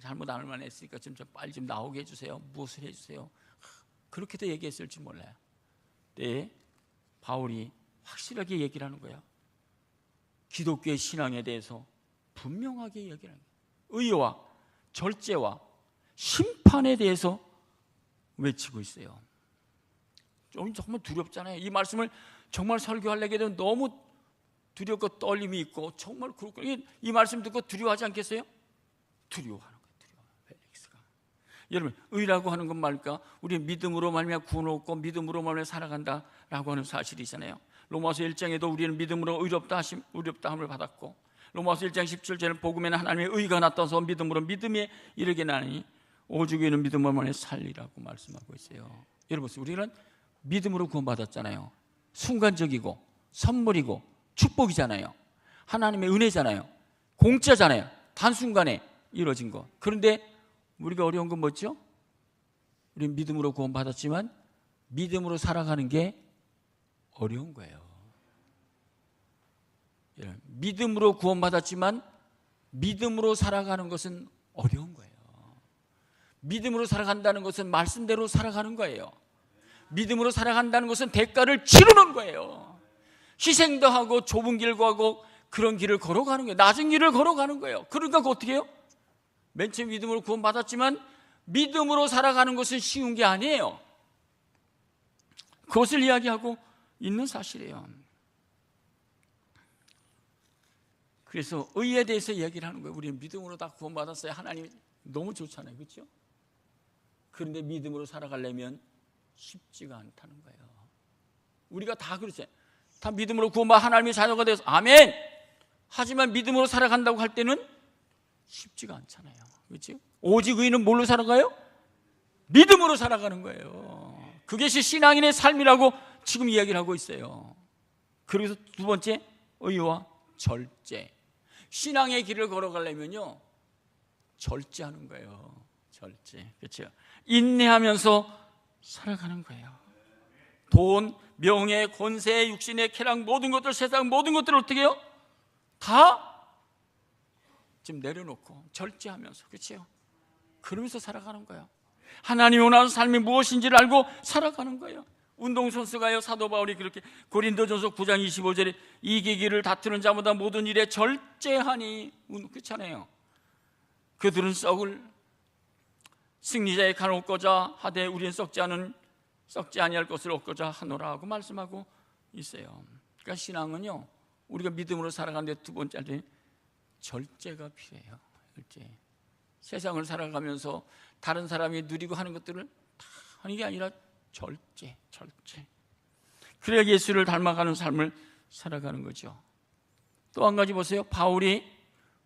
잘못 안 할만 했으니까 좀 빨리 좀 나오게 해주세요. 무엇을 해주세요. 그렇게도 얘기했을지 몰라요. 네, 바울이 확실하게 얘기를 하는 거예요. 기독교의 신앙에 대해서 분명하게 얘기를 하는 거예요. 의와 절제와 심판에 대해서 외치고 있어요. 정말 두렵잖아요. 이 말씀을 정말 설교하려게 되면 너무 두렵고 떨림이 있고 정말 그렇고 이 말씀 듣고 두려워하지 않겠어요? 두려워하는 거예요. 벨릭스가. 여러분, 의라고 하는 건 말까? 우리 믿음으로 말미암아 구원 얻고 믿음으로 말미암아 살아간다라고 하는 사실이잖아요. 로마서 1장에도 우리는 믿음으로 의롭다함을 받았고 로마서 1장 17절에 복음에는 하나님의 의가 나타나서 믿음으로 믿음에 이르게 나니 오직 이는 믿음으로 말미암아 살리라고 말씀하고 있어요. 여러분, 우리는 믿음으로 구원받았잖아요. 순간적이고 선물이고 축복이잖아요. 하나님의 은혜잖아요. 공짜잖아요. 단순간에 이루어진 거. 그런데 우리가 어려운 건 뭐죠? 우리는 믿음으로 구원받았지만 믿음으로 살아가는 게 어려운 거예요. 믿음으로 구원받았지만 믿음으로 살아가는 것은 어려운 거예요. 믿음으로 살아간다는 것은 말씀대로 살아가는 거예요. 믿음으로 살아간다는 것은 대가를 치르는 거예요. 희생도 하고 좁은 길고 하고 그런 길을 걸어가는 거예요. 낮은 길을 걸어가는 거예요. 그러니까 어떻게 해요? 맨 처음 믿음으로 구원받았지만 믿음으로 살아가는 것은 쉬운 게 아니에요. 그것을 이야기하고 있는 사실이에요. 그래서 의에 대해서 이야기를 하는 거예요. 우리는 믿음으로 다 구원받았어요. 하나님이 너무 좋잖아요. 그렇죠? 그런데 믿음으로 살아가려면 쉽지가 않다는 거예요. 우리가 다 그렇죠. 다 믿음으로 구원받아 하나님의 자녀가 되어서 아멘! 하지만 믿음으로 살아간다고 할 때는 쉽지가 않잖아요. 그렇죠? 오직 의인은 뭘로 살아가요? 믿음으로 살아가는 거예요. 그것이 신앙인의 삶이라고 지금 이야기를 하고 있어요. 그래서 두 번째, 의와 절제. 신앙의 길을 걸어가려면요, 절제하는 거예요. 절제. 그렇죠? 인내하면서 살아가는 거예요. 돈, 명예, 권세, 육신의 쾌락, 모든 것들, 세상 모든 것들을 어떻게 해요? 다 지금 내려놓고 절제하면서, 그렇죠? 그러면서 살아가는 거예요. 하나님이 원하는 삶이 무엇인지를 알고 살아가는 거예요. 운동선수가요, 사도 바울이 그렇게 고린도전서 9장 25절에 이기기를 다투는 자마다 모든 일에 절제하니, 그렇잖아요. 그들은 썩을 승리자의 간을 얻고자 하되 우리는 썩지 아니할 것을 얻고자 하노라 하고 말씀하고 있어요. 그러니까 신앙은요, 우리가 믿음으로 살아가는데 두 번째 절제가 필요해요. 절제. 세상을 살아가면서 다른 사람이 누리고 하는 것들을 다 하는 게 아니라 절제. 그래야 예수를 닮아가는 삶을 살아가는 거죠. 또 한 가지 보세요. 바울이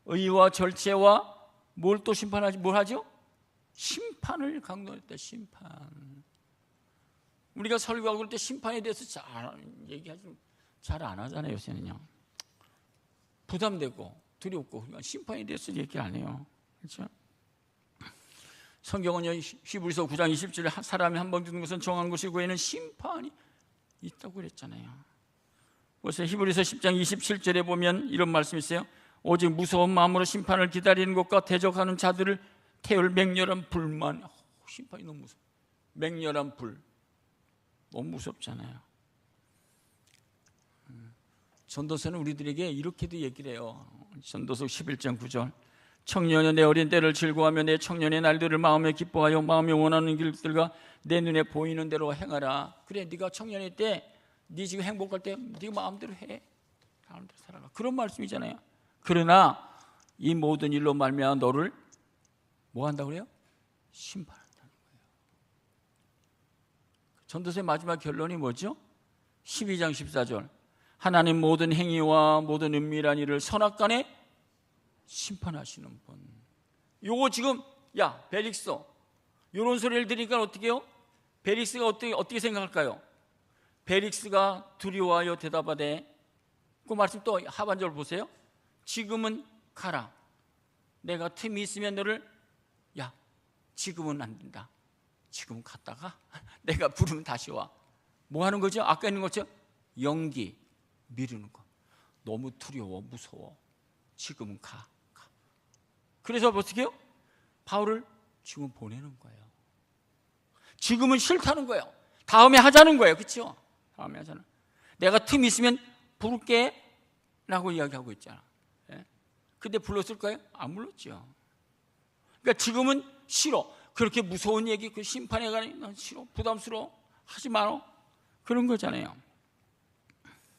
의와 절제와 뭘 또 심판하지? 뭘 하죠? 심판을 강조했다. 심판. 우리가 설교하고 그럴 때 심판에 대해서 잘 얘기하지 잘 안 하잖아요. 요새는요. 부담되고 두렵고 심판에 대해서 얘기 안 해요. 그렇죠? 성경은요, 히브리서 9장 20절에 사람이 한 번 죽는 것은 정한 것이고 에는 심판이 있다고 그랬잖아요. 그래서 히브리서 10장 27절에 보면 이런 말씀이 있어요. 오직 무서운 마음으로 심판을 기다리는 것과 대적하는 자들을 태울 맹렬한 불만. 심판이 너무 무서워. 맹렬한 불. 너무 무섭잖아요. 전도서는 우리들에게 이렇게도 얘기를 해요. 전도서 11장 9절. 청년의 내 어린 때를 즐거워하며 내 청년의 날들을 마음에 기뻐하여 마음에 원하는 길들과 내 눈에 보이는 대로 행하라. 그래, 네가 청년의 때, 네 지금 행복할 때 네가 마음대로 해. 마음대로 살아가. 그런 말씀이잖아요. 그러나 이 모든 일로 말미암아 너를 뭐 한다고 그래요? 심판한다는 거예요. 전도서의 마지막 결론이 뭐죠? 12장 14절. 하나님 모든 행위와 모든 은밀한 일을 선악간에 심판하시는 분. 요거 지금 벨릭스 요런 소리를 들으니까 어떻게 해요? 벨릭스가 어떻게 생각할까요? 벨릭스가 두려워하여 대답하되, 그 말씀 또 하반절 보세요. 지금은 가라. 내가 틈이 있으면 너를 지금은 안 된다. 지금은 갔다가 내가 부르면 다시 와. 뭐 하는 거죠? 아까 있는 것처럼 연기, 미루는 거. 너무 두려워, 무서워. 지금은 가. 그래서 어떻게 해요? 바울을 지금 보내는 거예요. 지금은 싫다는 거예요. 다음에 하자는 거예요. 그렇죠? 다음에 하자는. 내가 틈 있으면 부를게 라고 이야기하고 있잖아. 근데 불렀을까요? 안 불렀죠. 그러니까 지금은 싫어. 그렇게 무서운 얘기, 그 심판에 가니 난 싫어. 부담스러워. 하지 마라. 그런 거잖아요.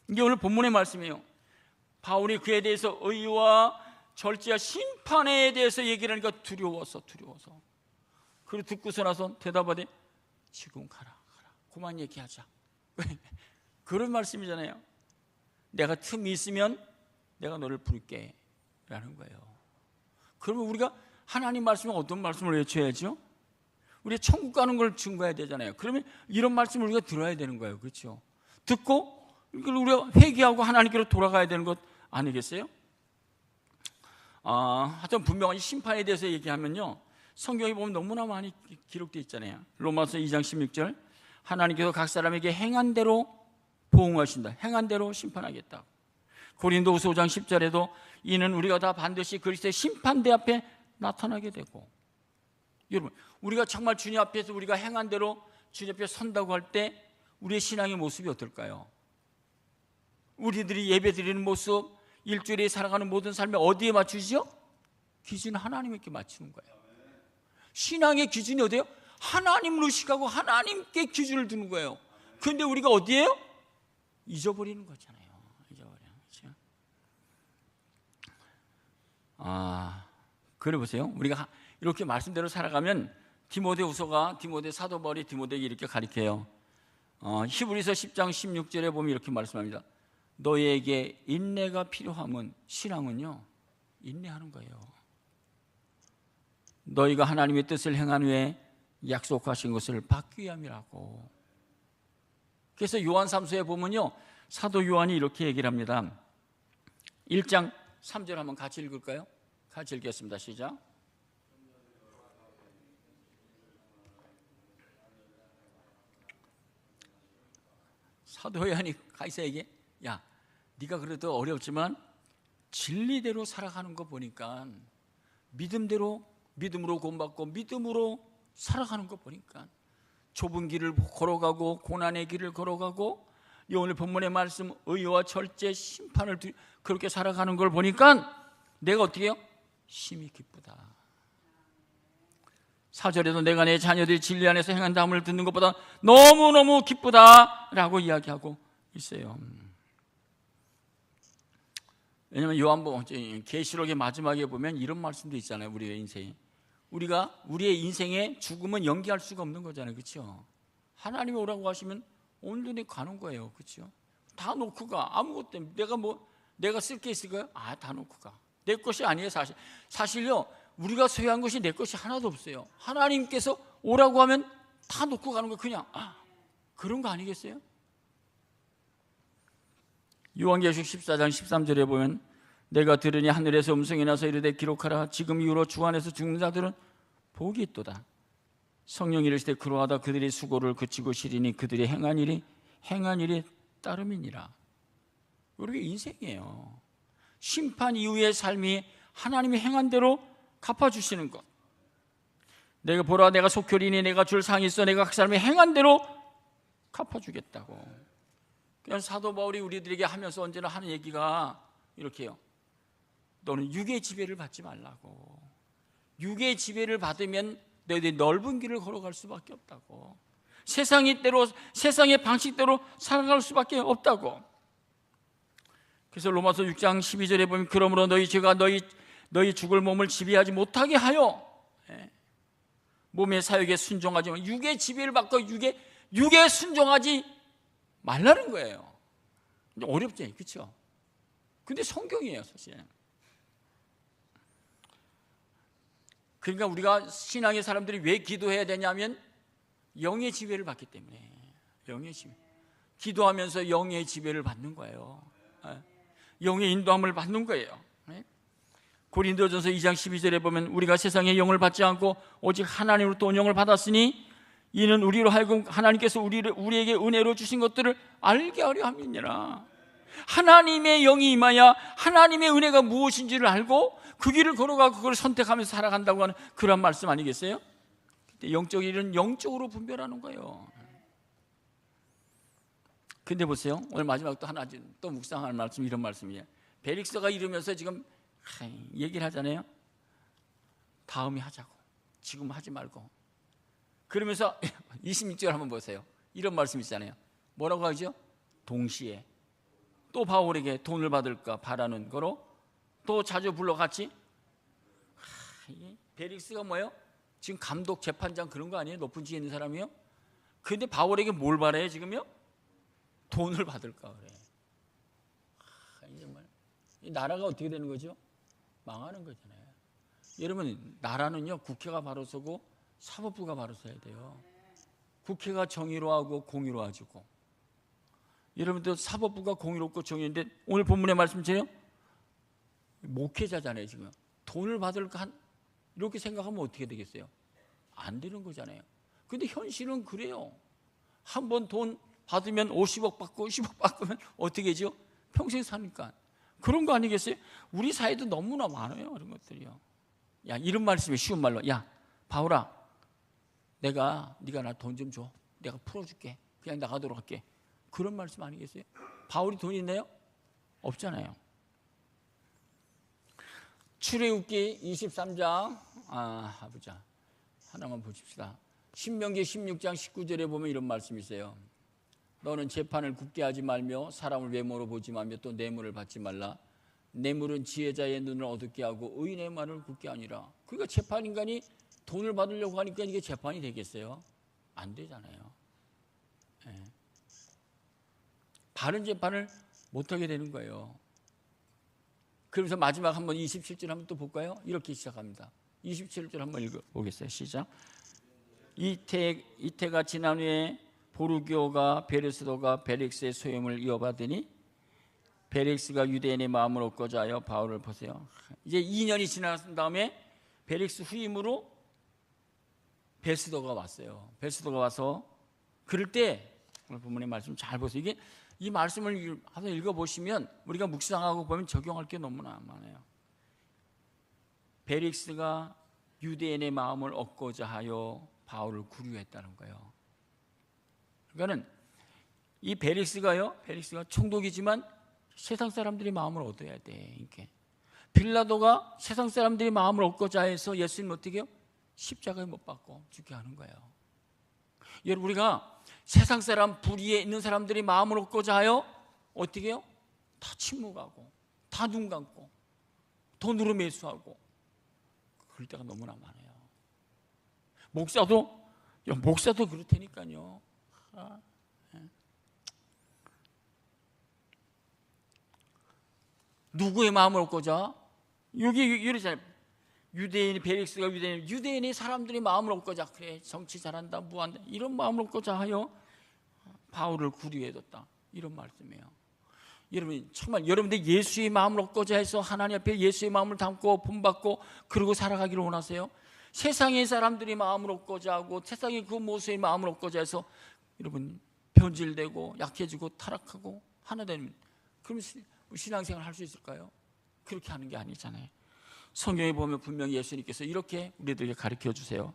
이게 오늘 본문의 말씀이에요. 바울이 그에 대해서 의와 절제와 심판에 대해서 얘기를 하니까 두려워서. 그리고 듣고서 나서 대답하되 지금 가라. 그만 얘기하자. 그런 말씀이잖아요. 내가 틈이 있으면 내가 너를 부를게 라는 거예요. 그러면 우리가 하나님 말씀에 어떤 말씀을 외쳐야죠? 우리가 천국 가는 걸 증거해야 되잖아요. 그러면 이런 말씀을 우리가 들어야 되는 거예요. 그렇죠? 듣고 우리가 회개하고 하나님께로 돌아가야 되는 것 아니겠어요? 하여튼 분명히 심판에 대해서 얘기하면요, 성경에 보면 너무나 많이 기록되어 있잖아요. 로마서 2장 16절. 하나님께서 각 사람에게 행한 대로 보응하신다. 행한 대로 심판하겠다. 고린도후서 5장 10절에도 이는 우리가 다 반드시 그리스도의 심판대 앞에 나타나게 되고, 여러분 우리가 정말 주님 앞에서 우리가 행한 대로 주님 앞에 선다고 할 때 우리의 신앙의 모습이 어떨까요? 우리들이 예배드리는 모습, 일주일에 살아가는 모든 삶에 어디에 맞추시죠? 기준은 하나님께 맞추는 거예요. 신앙의 기준이 어디예요? 하나님을 의식하고 하나님께 기준을 두는 거예요. 그런데 우리가 어디예요? 잊어버리는 거잖아요. 잊어버려요. 그렇죠? 그래 보세요. 우리가 이렇게 말씀대로 살아가면 디모데후서가 디모데 사도 바울이 디모데에게 이렇게 가르쳐요. 히브리서 10장 16절에 보면 이렇게 말씀합니다. 너희에게 인내가 필요함은, 신앙은요 인내하는 거예요. 너희가 하나님의 뜻을 행한 후에 약속하신 것을 받기 위함이라고. 그래서 요한 3서에 보면요 사도 요한이 이렇게 얘기를 합니다. 1장 3절 한번 같이 읽을까요? 같이 읽겠습니다. 시작. 사도 요한이 가이사에게 야, 네가 그래도 어렵지만 진리대로 살아가는 거 보니까 믿음으로 구원받고 믿음으로 살아가는 거 보니까 좁은 길을 걸어가고 고난의 길을 걸어가고 오늘 본문의 말씀 의와 절제 심판을 그렇게 살아가는 걸 보니까 내가 어떻게 해요? 심히 기쁘다. 4절에도 내가 내 자녀들이 진리 안에서 행한 다음을 듣는 것보다 너무너무 기쁘다라고 이야기하고 있어요. 왜냐하면 요한복음 계시록의 마지막에 보면 이런 말씀도 있잖아요. 우리의 인생에 우리의 인생에 죽음은 연기할 수가 없는 거잖아요. 그렇죠? 하나님이 오라고 하시면 온전히 가는 거예요. 그렇죠? 다 놓고 가. 아무것도 내가 쓸 게 있을까요? 다 놓고 가. 내 것이 아니에요. 사실요 우리가 소유한 것이 내 것이 하나도 없어요. 하나님께서 오라고 하면 다 놓고 가는 거 그냥 그런 거 아니겠어요? 요한계시록 14장 13절에 보면 내가 들으니 하늘에서 음성이 나서 이르되 기록하라. 지금 이후로 주 안에서 죽는 자들은 복이 있도다. 성령이 이르시되 그러하다 그들이 수고를 그치고 쉬리니 그들이 행한 일이 따름이니라. 우리 인생이에요. 심판 이후의 삶이 하나님이 행한 대로 갚아주시는 것. 내가 보라 내가 속결이니 내가 줄 상이 있어 내가 그 사람이 행한 대로 갚아주겠다고. 그냥 사도 바울이 우리들에게 하면서 언제나 하는 얘기가 이렇게요. 너는 육의 지배를 받지 말라고. 육의 지배를 받으면 너희들이 넓은 길을 걸어갈 수밖에 없다고. 세상의 방식대로 살아갈 수밖에 없다고. 그래서 로마서 6장 12절에 보면 그러므로 너희 죄가 너희 죽을 몸을 지배하지 못하게 하여 몸의 사욕에 순종하지 마. 육의 지배를 받고 육에 순종하지 말라는 거예요. 어렵지, 그렇죠? 근데 성경이에요, 사실. 그러니까 우리가 신앙의 사람들이 왜 기도해야 되냐면 영의 지배를 받기 때문에. 영의 지배. 기도하면서 영의 지배를 받는 거예요. 영의 인도함을 받는 거예요. 고린도전서 2장 12절에 보면 우리가 세상의 영을 받지 않고 오직 하나님으로부터 온 영을 받았으니 이는 우리로 하여금 하나님께서 우리에게 은혜로 주신 것들을 알게 하려 함이니라. 하나님의 영이 임하여 하나님의 은혜가 무엇인지를 알고 그 길을 걸어가고 그걸 선택하면서 살아간다고 하는 그런 말씀 아니겠어요? 영적 일은 영적으로 분별하는 거예요. 근데 보세요. 오늘 마지막 또 하나 또 묵상할 말씀 이런 말씀이에요. 베릭스가 이러면서 지금 얘기를 하잖아요. 다음에 하자고. 지금 하지 말고. 그러면서 26절 한번 보세요. 이런 말씀 있잖아요. 뭐라고 하죠? 동시에 또 바울에게 돈을 받을까 바라는 거로 또 자주 불러같이. 베릭스가 뭐예요? 지금 감독 재판장 그런 거 아니에요? 높은 지에 있는 사람이요? 근데 바울에게 뭘 바라요 지금요? 돈을 받을까 그래. 정말 이 나라가 어떻게 되는 거죠? 망하는 거잖아요. 여러분 나라는요 국회가 바로 서고 사법부가 바로 서야 돼요. 국회가 정의로하고 공의로워지고 여러분들 사법부가 공의롭고 정의인데 오늘 본문의 말씀처럼 목회자잖아요. 지금 돈을 받을까 이렇게 생각하면 어떻게 되겠어요? 안 되는 거잖아요. 근데 현실은 그래요. 한번 돈 받으면 50억 받고 10억 받으면 어떻게 되죠? 평생 사니까. 그런 거 아니겠어요? 우리 사회도 너무나 많아요, 그런 것들이요. 야, 이런 말씀이 쉬운 말로, 야, 바울아, 네가 나 돈 좀 줘. 내가 풀어줄게. 그냥 나가도록 할게. 그런 말씀 아니겠어요? 바울이 돈 있나요? 없잖아요. 출애굽기 23장 보자. 하나만 보십시다. 신명기 16장 19절에 보면 이런 말씀이 있어요. 너는 재판을 굳게 하지 말며 사람을 외모로 보지 말며 또 뇌물을 받지 말라. 뇌물은 지혜자의 눈을 어둡게 하고 의인의 말을 굳게 하니라. 그러니까 재판인간이 돈을 받으려고 하니까 이게 재판이 되겠어요? 안 되잖아요. 네. 바른 재판을 못하게 되는 거예요. 그러면서 마지막 한번 27절 한번 또 볼까요? 이렇게 시작합니다. 27절 한번 읽어보겠어요. 시작. 이태가 지난 후에 보르기오가 베르스도가 벨릭스의 소임을 이어받으니 벨릭스가 유대인의 마음을 얻고자 하여 바울을 보세요. 이제 2년이 지난 다음에 벨릭스 후임으로 베스도가 왔어요. 베스도가 와서 그럴 때 오늘 본문의 말씀 잘 보세요. 이게 이 말씀을 한번 읽어보시면 우리가 묵상하고 보면 적용할 게 너무나 많아요. 벨릭스가 유대인의 마음을 얻고자 하여 바울을 구류했다는 거예요. 그러니까는 이 벨릭스가 총독이지만 세상 사람들이 마음을 얻어야 돼. 이렇게 빌라도가 세상 사람들이 마음을 얻고자 해서 예수님 어떻게 해요? 십자가에 못 박고 죽게 하는 거예요. 여러분, 우리가 세상 사람 불의에 있는 사람들이 마음을 얻고자 하여 어떻게 해요? 다 침묵하고 다 눈 감고 돈으로 매수하고 그럴 때가 너무나 많아요. 목사도 그렇다니까요. 누구의 마음을 얻고자? 여기 이러잖아요. 벨릭스가 유대인이 사람들이 마음을 얻고자, 그래 정치 잘한다, 무한다, 이런 마음을 얻고자 하여 바울을 구류해뒀다, 이런 말씀이에요. 여러분, 정말 여러분들 예수의 마음을 얻고자 해서 하나님 앞에 예수의 마음을 담고 본받고 그러고 살아가기를 원하세요? 세상의 사람들이 마음을 얻고자 하고 세상의 그 모습의 마음을 얻고자 해서 여러분 변질되고 약해지고 타락하고 하나 되면, 그러면 신앙생활 할 수 있을까요? 그렇게 하는 게 아니잖아요. 성경에 보면 분명히 예수님께서 이렇게 우리들에게 가르쳐 주세요.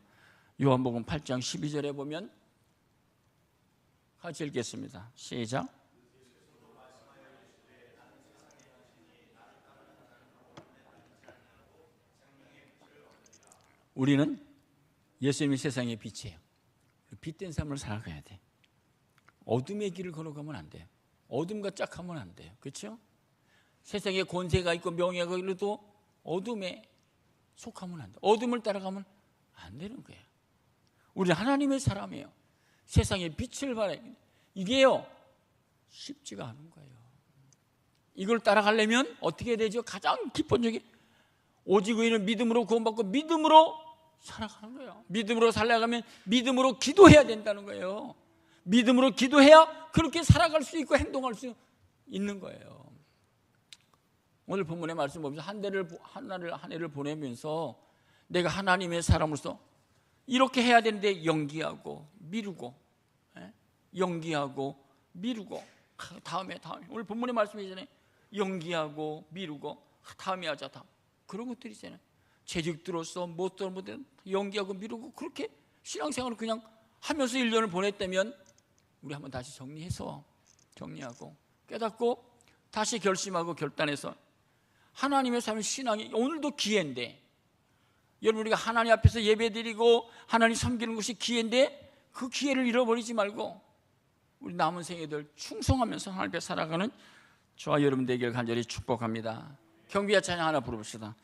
요한복음 8장 12절에 보면 같이 읽겠습니다. 시작. 우리는 예수님이 세상의 빛이에요. 빛된 삶을 살아가야 돼. 어둠의 길을 걸어가면 안 돼요. 어둠과 짝하면 안 돼요. 그렇죠? 세상에 권세가 있고 명예가 있어도 어둠에 속하면 안 돼. 어둠을 따라가면 안 되는 거예요. 우리 하나님의 사람이에요. 세상에 빛을 발해야 돼. 이게요 쉽지가 않은 거예요. 이걸 따라가려면 어떻게 되죠? 가장 기본적인, 오직 의인은 믿음으로 구원받고 믿음으로 살아가는 거예요. 믿음으로 살아가면 믿음으로 기도해야 된다는 거예요. 믿음으로 기도해야 그렇게 살아갈 수 있고 행동할 수 있는 거예요. 오늘 본문의 말씀 보면서 한 해를 보내면서 내가 하나님의 사람으로서 이렇게 해야 되는데 연기하고 미루고, 연기하고 미루고, 다음에 오늘 본문의 말씀이잖아요. 연기하고 미루고 다음에 하자, 다음, 그런 것들이잖아요. 재직들로서 못들 연기하고 미루고 그렇게 신앙생활을 그냥 하면서 1년을 보냈다면 우리 한번 다시 정리하고 깨닫고 다시 결심하고 결단해서 하나님의 삶의 신앙이 오늘도 기회인데, 여러분 우리가 하나님 앞에서 예배드리고 하나님 섬기는 것이 기회인데 그 기회를 잃어버리지 말고 우리 남은 생애들 충성하면서 하나님 앞에 살아가는 저와 여러분 되기를 간절히 축복합니다. 경비와 찬양 하나 부르봅시다.